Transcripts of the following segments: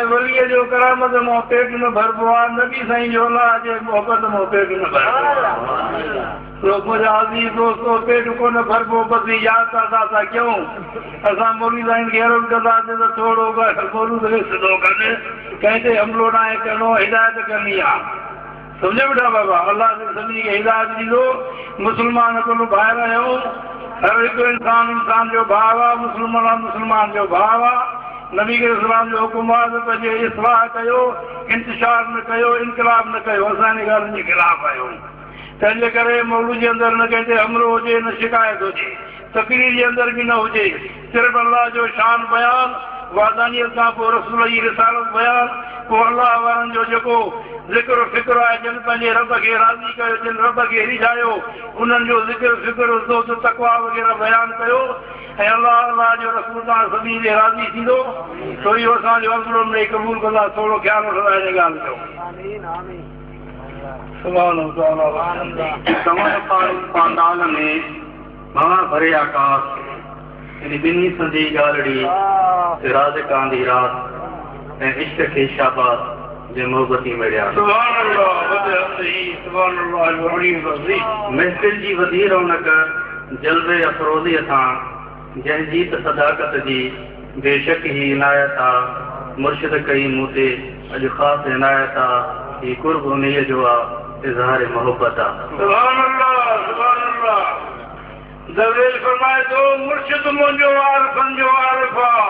वलीअ जो करामत मां पेट न भरबो आहे, नबी साईं जो अलाह जे मोहबत मां पेट न भरबो। मुंहिंजा अज़ीज़ दोस्तो, पेट कोन भरबो, बसि यादि था कयूं। असां मौलवी साईं खे अर्ज़ु कंदासीं त थोरो मौलूद खे सिधो कनि, कंहिं ते हमिलो न आहे करिणो, हिदायत करणी आहे। सम्झ वेठा बाबा, अलाह सभिनी खे हिदायत ॾींदो। मुस्लमान कुल भाइर आहियूं, हर हिकु इंसान जो भाउ आहे, मुस्लमान जो भाउ आहे। नबी इस्लाम जो हुकुम आहे त पंहिंजे इस्लाह कयो, इंतशार न कयो, इनकलाब न कयो, असां इन ॻाल्हियुनि जे ख़िलाफ़ आहियूं। तंहिंजे करे मौलूद जे अंदरि न कंहिं ते हमिलो हुजे, न शिकायत हुजे, तकरीर जे अंदरि बि न हुजे, सिर्फ़ु अलाह जो शान बयान, वादानियत खां पोइ रसूल जी रिसालत बयान, पोइ अलाह वारनि जो जेको ज़िक्र फ़िक्र आहे, जिन पंहिंजे रब खे राज़ी कयो, जिन रब खे रिझायो, उन्हनि जो ज़िक्र फ़िक्र ज़ोत तक़वा वग़ैरह बयान कयो, ऐं अलाह जो रसूल तव्हां सभिनी ते राज़ी थींदो, तो इहो असांजो अज़लो में क़बूल कंदा। थोरो ख़्यालु रखंदा हिन ॻाल्हि जो। पांडाल में मां भरे आकाश इन ॿिन्ही संदी ॻाल्हि राज कांदी रात ऐं इश्क खे शाबाश जे मोहबती मिलिया। महफ़िल जी वधी रौनक जल्बे अफरोज़ीअ सां, जंहिंजी त सदाकत जी बेशक ही इनायत आहे, मुर्शिद कई मूं ते अॼु ख़ासि इनायत आहे, ही कुर्ब उन्हीअ जो आहे, इज़हार मोहब्बत आहे। दरवेश फरमाए थो, मुर्शिद मुंहिंजो आरिफ़नि जो आरिफ़ आहे,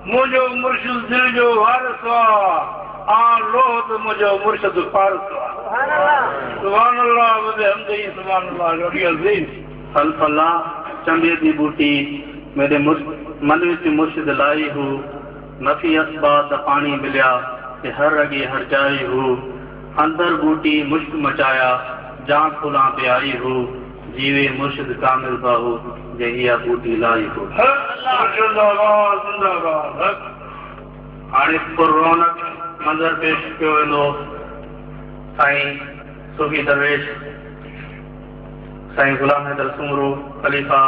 मुंहिंजो मुर्शिद दिलि जो वारिस आहे, लोह त मुंहिंजो मुर्शिद फारिस आहे। सुभान अल्लाह व बिहम्दिही, सुभान अल्लाह। फल फला चंबे दी बूटी मेरे मन विच मुर्शिद लाई हू, नफ़ी असबात पानी मिलिया ते हर अॻे हर जाई हू, अंदर बूटी मुश्क मचाया जां फुलां ते आई हू, जीवे मुर्शिद कामिल बाहू जे इहा बूटी लाई हू। हाणे रौनक मंज़र पेश कयो वेंदो। साईं सूफ़ी दरवेश साईं गुलाम हैदर सुमरू खलीफ़ा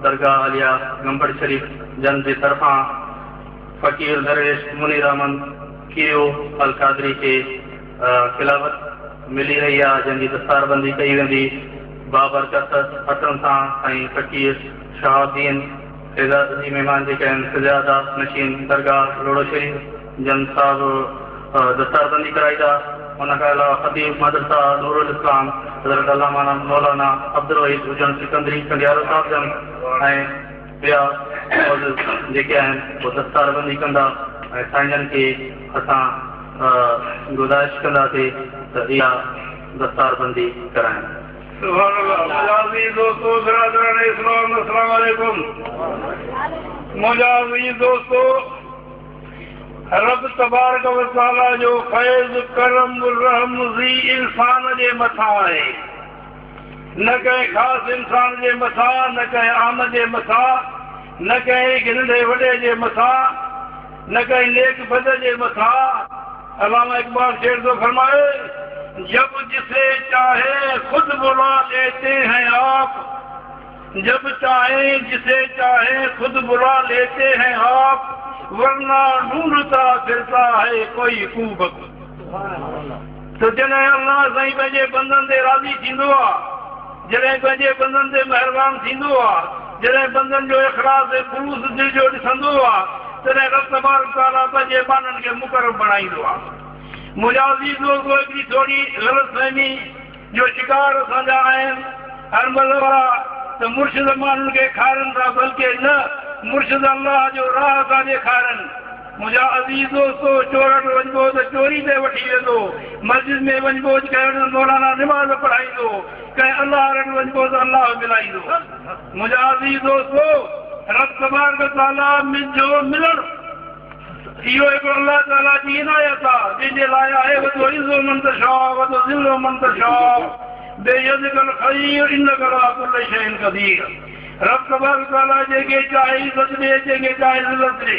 दरगाह आलिया गंबड़ शरीफ जन जे तरफ़ां फ़कीर दरवेश मुनीर अहमद कियो अल कादरी खे खिलाफ़त मिली रही आहे, जंहिंजी दस्तारबंदी कई वेंदी। बाबरकत हथनि सां साईं फ़कीर शहाबुद्दीन एज़ाज़ जी महिमान जेके आहिनि सजादा नशीन दरगाह लोड़ो शरीफ जन साहिबु दस्तारबंदी कराईंदा। उनखां अलावा ख़तीब मदरसा नूरुल इस्लाम हज़रत अल्लामा मौलाना अब्दुल वहीद हुजन सिकंदरी कंडियारो साहिब जन ऐं ॿिया जेके आहिनि उहे दस्तारबंदी कंदा। ऐं साईंजनि खे असां गुज़ारिश कंदासीं त इहा दस्तारबंदी कराइनि। रब तबारक व तआला जो फैज़ करम रहम ज़ी इंसान जे मथां आहे, न कंहिं ख़ासि इंसान जे मथां, न कंहिं आम जे मथां, न कंहिं नंढे वॾे जे मथां, न कंहिं नेक बद जे मथां। अल्लामा इक़बाल शेर तो फरमाए, जब जिसे चाहे खुद बुला लेते हैं आप, जब चाहे जिसे चाहे खुद बुला लेते हैं आप, वरना ढूंढता फिरता है कोई कूबक। तो जॾहिं अल्लाह साईं पंहिंजे बंदनि ते राज़ी थींदो आहे, जॾहिं पंहिंजे बंदनि ते महिरबान थींदो आहे, जॾहिं बंदनि जो इख़लास ऐं ख़ुलूस दिलि जो ॾिसंदो आहे, तॾहिं रब तबारक तआला पंहिंजे बाननि खे मुक़ररु बणाईंदो आहे। मुंहिंजा अज़ीज़ दोस्त हिकिड़ी थोरी ग़लतफ़हमी जो शिकार असांजा आहिनि। हर मज़हब त मुर्शिद माण्हुनि खे खारनि था, बल्कि न मुर्शिद अल्लाह जो राह था ॾेखारनि। मुंहिंजा अज़ीज़ दोस्तो, चोरनि वञिबो त चोरी ते वठी वेंदो, मस्जिद में वञिबो त कंहिं मौलाना निमाज़ पढ़ाईंदो, कंहिं अल्लाह वटि वञिबो त अल्लाह मिलाईंदो। मुंहिंजा अज़ीज़ दोस्तो, रब तबारक तआला मुंहिंजो मिलणु इहो हिकु अल्लाह ताला जी इनायत आहे, जंहिंजे लाइ आहे वॾो इज़्ज़ो मंतशा वॾो ज़िल्लो मंतशा बेयदिकल ख़ैर इन्नका अला कुल्लि शैइन क़दीर। रब तबारक तआला जंहिंखे चाहे इज़्ज़त ॾे, जंहिंखे चाहे ज़िल्लत ॾे।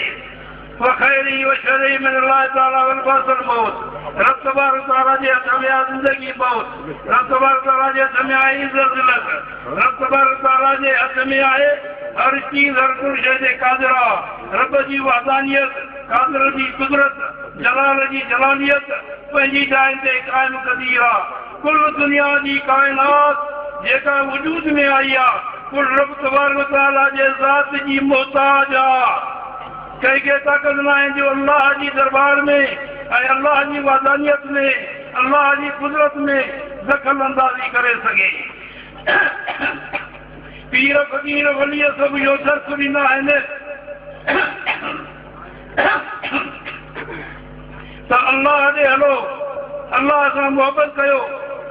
व ख़ैरी व शर्री मिन अल्लाह ताला वल बासल मौत। रब तबारक व तआला जे हथ में आहे ज़िंदगी मौत, रब तबारक व तआला जे हथ में आहे इज़्ज़त ज़िल्लत, रब तबारक व तआला जे हथ में आहे हर चीज़ हर कुल शइ जे क़ादिर आहे। रब जी वहदानियत, क़ादिर जी कुदरत, जलाल जी जलालियत पंहिंजी जाइ ते क़ाइम क़दीर आहे। कुल दुनिया जी काइनात जेका वजूद में आई आहे कुल रब तबारक व तआला जे ज़ात जी मोहताज आहे। कंहिंखे ताक़त न आहे जो अल्लाह जी दरबार में ऐं अल्लाह जी वहदानियत में अल्लाह जी कुदरत में दख़ल अंदाज़ी करे सघे। पीर फ़क़ीर वलीअ सभु इहो दर्स ॾींदा आहिनि त अल्लाह ॾे हलो, अल्लाह सां मुहबत कयो,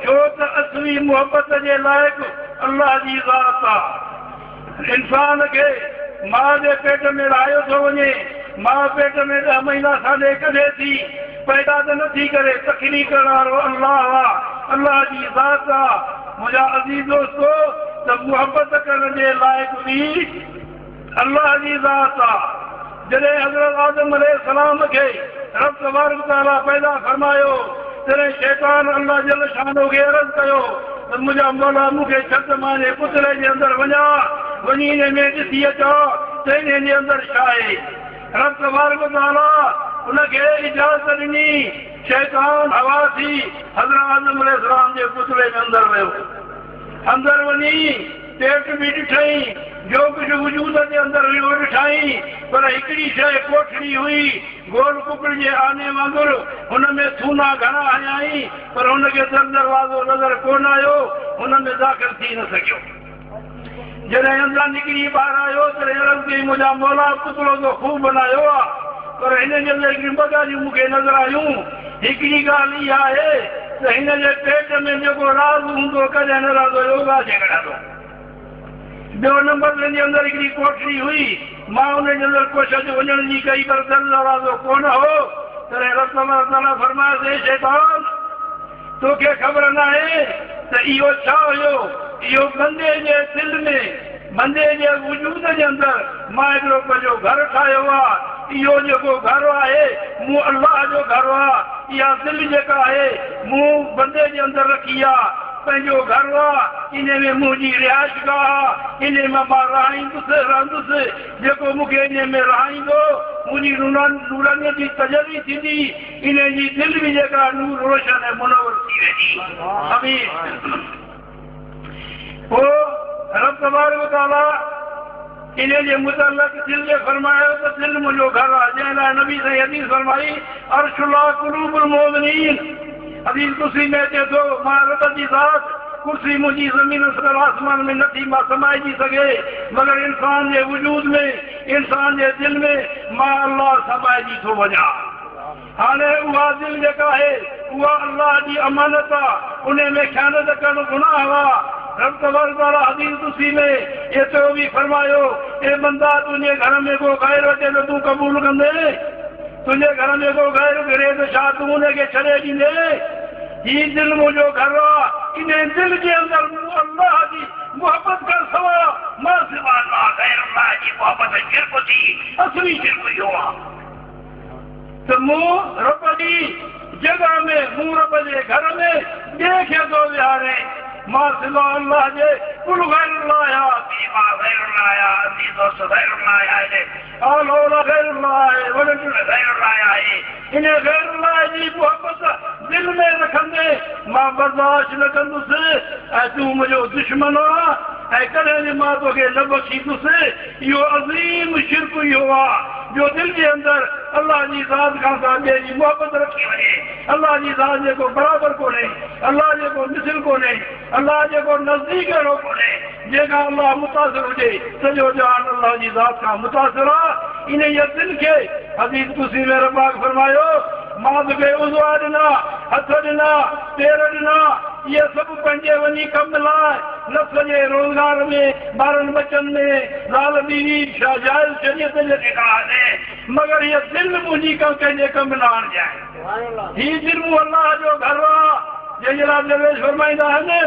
छो त असली मुहबत जे लाइक़ु अल्लाह जी ज़ात आहे। इंसान खे माउ जे पेट में रहायो थो वञे, माउ पेट में 10 महीना साले कढे थी, पैदा त नथी करे, तकलीफ़ करण वारो अल्लाह आहे, अल्लाह जी ज़ात आहे। मुंहिंजा अज़ीज़ दोस्तो, त मुहबत करण जे लाइक़ु बि अल्लाह जी ज़ात आहे। जॾहिं हज़रत आदम अलैहिस्सलाम खे रब तबारक व तआला पैदा फरमायो, तॾहिं शैतान अल्लाह जल शानो खे अर्ज़ कयो त मुंहिंजा मौला मूंखे छत मां पुतले जे अंदरि वञा, वञी हिन में ॾिसी अचां त हिन जे अंदरि छा आहे। रब तबारक व तआला उनखे इजाज़त ॾिनी। शैतान हवा थी हज़रत आदम अलैहिस्सलाम जे पुतले जे अंदरि वियो, अंदरि वञी पेट बि ॾिठई, जो कुझु वजूद जे अंदरि हुयो ॾिठाई, पर हिकिड़ी शइ कोठड़ी हुई गोल कुकड़ जे आने वांगुरु, हुन में थूना घणा हयाई, पर हुनखे दरवाज़ो नज़र कोन आयो, हुन में दाख़िल थी न सघियो। जॾहिं अंदरि निकिरी ॿाहिरि आयो तॾहिं अर्ज़ कई मुंहिंजा मौला पुतलो तो ख़ूब बनायो आहे, पर हिन जे अंदरि हिकिड़ियूं 2 ॻाल्हियूं मूंखे नज़र आयूं। हिकिड़ी ॻाल्हि इहा आहे त हिन जे पेट में जेको राज़ हूंदो कॾहिं न रहंदो, योगा जे कढंदो। ॿियो नंबर हिन जे अंदरि हिकिड़ी कोठड़ी हुई, मां हुन जे अंदरि कोशिशि वञण जी कई, पर दरवाज़ो कोन हो। तॾहिं रब तबारक व तआला फरमायो, शैतान तोखे ख़बर न आहे त इहो छा हुयो। इहो बंदे जे दिल में, बंदे जे वजूद जे अंदरि मां हिकिड़ो पंहिंजो घर ठाहियो आहे। इहो जेको घर आहे मूं अल्लाह जो घर आहे। इहा दिल जेका आहे मूं बंदे जे अंदरि रखी आहे, पंहिंजो घर आहे। इन में मुंहिंजी रिहाइशगाह आहे, इन में मां रहंदुसि रहंदुसि। जेको मूंखे इन में रहाईंदो मुंहिंजी नूरानियत जी तजल्ली थींदी, इन जी दिल बि जेका नूर रोशन ऐं मुनवर थी वेंदी। आमीन। पोइ रब तबारक व तआला इन जे मुतल्लक़ दिल जे फरमायो त दिल मुंहिंजो घर आहे, जंहिं लाइ नबी साईं हदीस फरमाई, अर्शुल्लाह कुलूबुल मोमिनीन। हदीस कुर्सी में अचे थो, मां रब जी ज़ात, कुर्सी मुंहिंजी ज़मीन सर आसमान में नथी मां समाइजी सघे, मगर इंसान जे वजूद में, इंसान जे दिल में मां अल्लाह समाइजी थो वञा। हाणे उहा दिल जेका आहे उहा अल्लाह जी अमानत आहे, उन में ख़यानत करणु गुनाह आहे। रब तबारक व तआला हदीस कुर्सी में एतिरो बि फरमायो, ए बंदा तुंहिंजे घर में को गैर अचे त तूं क़बूल कंदे, तुंहिंजे घर में को गैर घिरे त छा तूं हुनखे छॾे ॾींदे। हीउ दिल मुंहिंजो घर आहे, इन दिल जे अंदरि मूं अल्लाह जी मुहबत खां सवा मां सिवा अल्लाह गैर अल्लाह जी मुहबत शिरक थी, असली शिरक इहो आहे त मूं रब जी जॻह में, मूं रब जे घर में ॿिए खे थो विहारे। मां सिवा अल्लाह जे कुल गैर अल्लाह आया, मां गैर अल्लाह आया, अज़ीज़ दोस्त गैर अल्लाह आया आहे, औला गैर अल्लाह आहे, वॾनि गैर अल्लाह आहे। इन गैर अल्लाह जी मुहबत दिल में रखंदे मां बर्दाश्त न कंदुसि, ऐं तूं मुंहिंजो दुश्मन आहे ऐं कॾहिं बि मां तोखे न बख़्शींदुसि। इहो अज़ीम शिरक इहो आहे जो दिल जे अंदरि अल्लाह जी ज़ात खां ॿिए जी मुहबत रखी वञे। अल्लाह जी ज़ात जेको बराबरि कोन्हे, अल्लाह जेको मिसिल कोन्हे, अल्लाह जेको नज़दीक अहिड़ो कोन्हे, जेका अल्लाह मुतासिर हुजे, सॼो जहान अल्लाह जी ज़ात खां मुतासिर आहे। इन जे दिल खे हदीस कुर्सी में रब फरमायो, मां तोखे उज़वा ॾिना, हथ ॾिना, पेर ॾिना, इहे सभु पंहिंजे वञी कम लाइ, नफ़्स जे रोज़गार में, ॿारनि बचनि में, ज़ाल बीवी जाइज़ शरीयत जे निगाह में, मगर इहा दिल मुंहिंजी कंहिंजे कम न आणजाए। हीउ दिल मूं अल्लाह जो घर आहे, जंहिंजे लाइ दरवेश फरमाईंदा आहिनि,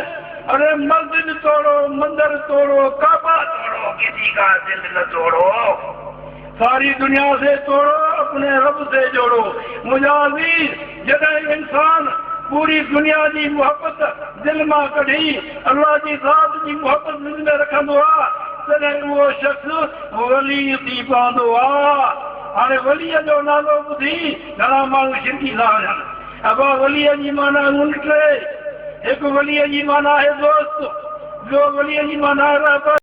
अरे मस्जिद तोड़ो, मंदिर तोड़ो, काबा तोड़ो, किसी का दिल न तोड़ो। सारी दुनिया से तोड़ो, अपने रब से जोड़ो। मुझे अज़ीज़ जॾहिं इंसान पूरी दुनिया जी मोहबत दिल मां कढी अल्लाह जी ज़ात जी मोहबत दिल में रखंदो आहे तॾहिं उहो शख़्स वली थी पवंदो आहे। हाणे वलीअ जो नालो ॿुधी घणा माण्हू शिरकी था वञनि। अबा वलीअ जी माना उल्टे, हिकु वलीअ जी माना आहे दोस्त, ॿियो वलीअ जी माना आहे रहबर।